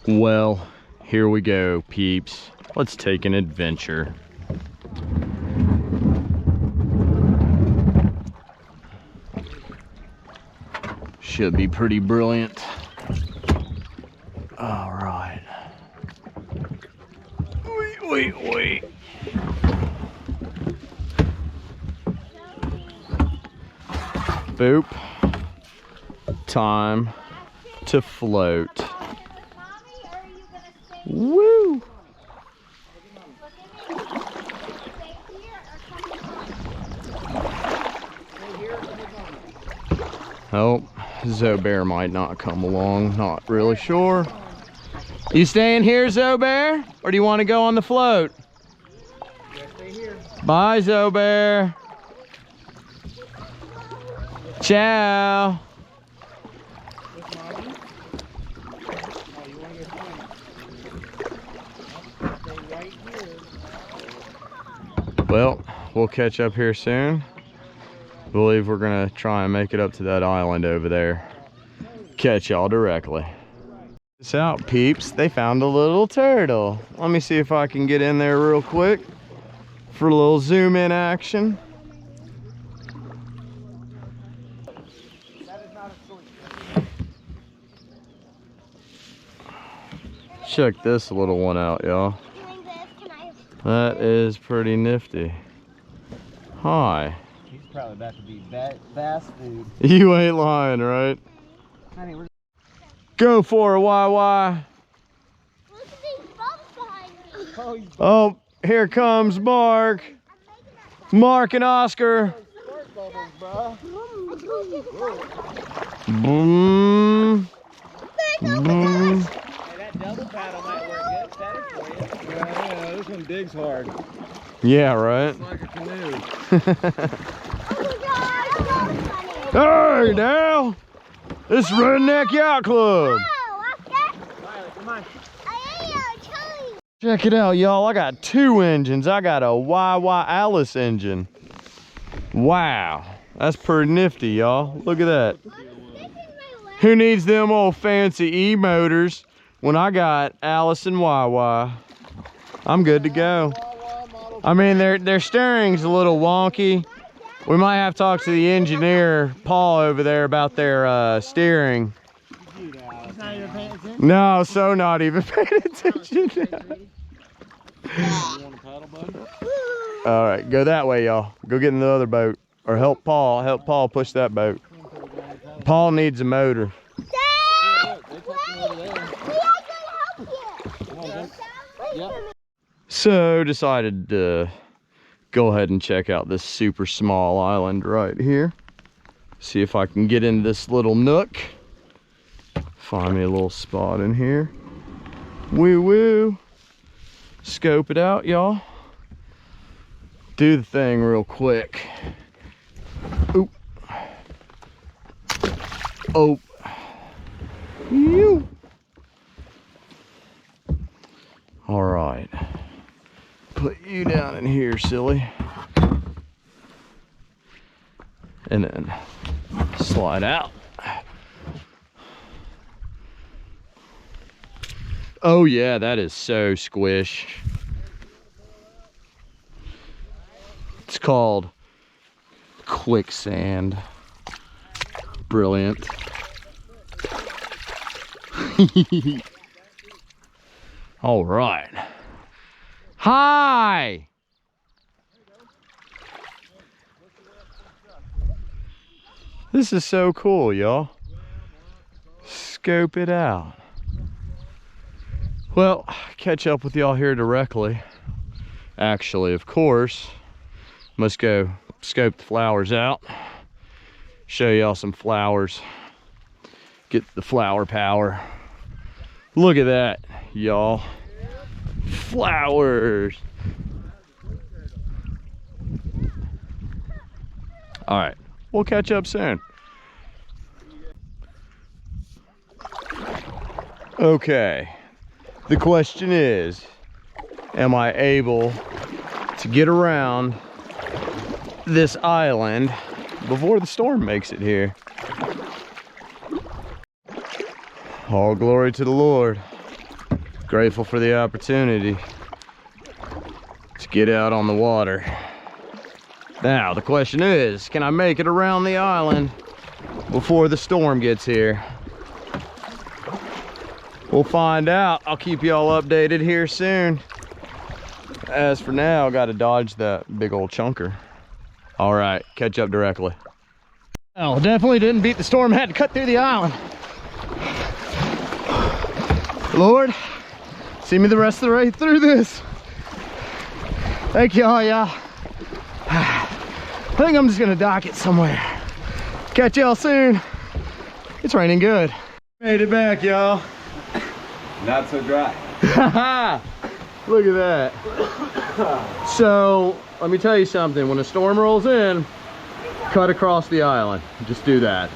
Well, here we go, peeps. Let's take an adventure. Should be pretty brilliant. All right. Wait. Boop. Time to float. Woo! Oh, Zobear might not come along. Not really sure. You staying here, Zobear? Or do you want to go on the float? Yeah, stay here. Bye, Zobear. Ciao. Well, we'll catch up here soon. I believe we're gonna try and make it up to that island over there. Catch y'all directly. This out, peeps. They found a little turtle. Let me see if I can get in there real quick for a little zoom in action. Check this little one out, y'all. That is pretty nifty. Hi. He's probably about to be fast food. You ain't lying, right? Honey, we're... Go for it, YY. Look at these bumps behind me. Oh, here comes Mark. Mark and Oscar. Boom. Boom. That double paddle might work good better for you. Yeah, this one digs hard. Yeah, right? It's like a canoe. Hey, now. This is Redneck Yacht Club. Riley, come on. Check it out, y'all. I got two engines. I got a YY Alice engine. Wow. That's pretty nifty, y'all. Look at that. Who needs them old fancy E-motors when I got Alice and YY? I'm good to go. I mean, their steering's a little wonky. We might have to talk to the engineer, Paul, over there about their steering. He's not even paying attention. No, so not even paying attention. You want a paddle, buddy? All right, go that way, y'all. Go get in the other boat. Or help Paul push that boat. Paul needs a motor. So decided to go ahead and check out this super small island right here. See if I can get in this little nook. Find me a little spot in here. Woo woo. Scope it out, y'all. Do the thing real quick. Oop. Oh. You. All right. Put you down in here, silly. And then slide out. Oh yeah, that is so squish. It's called quicksand. Brilliant. All right. Hi. This is so cool, y'all. Scope it out. Well, catch up with y'all here directly. Actually, of course, must go scope the flowers out. Show y'all some flowers. Get the flower power. Look at that, y'all. Flowers. All right, we'll catch up soon. Okay, the question is, am I able to get around this island before the storm makes it here? All glory to the Lord. Grateful for the opportunity to get out on the water. Now, the question is, can I make it around the island before the storm gets here? We'll find out. I'll keep y'all updated here soon. As for now, I gotta dodge that big old chunker. All right, catch up directly. Oh, definitely didn't beat the storm. Had to cut through the island. Lord, see me the rest of the way through this. Thank y'all, y'all. I think I'm just gonna dock it somewhere. Catch y'all soon. It's raining good. Made it back, y'all. Not so dry. Look at that. So, let me tell you something. When a storm rolls in, cut across the island. Just do that.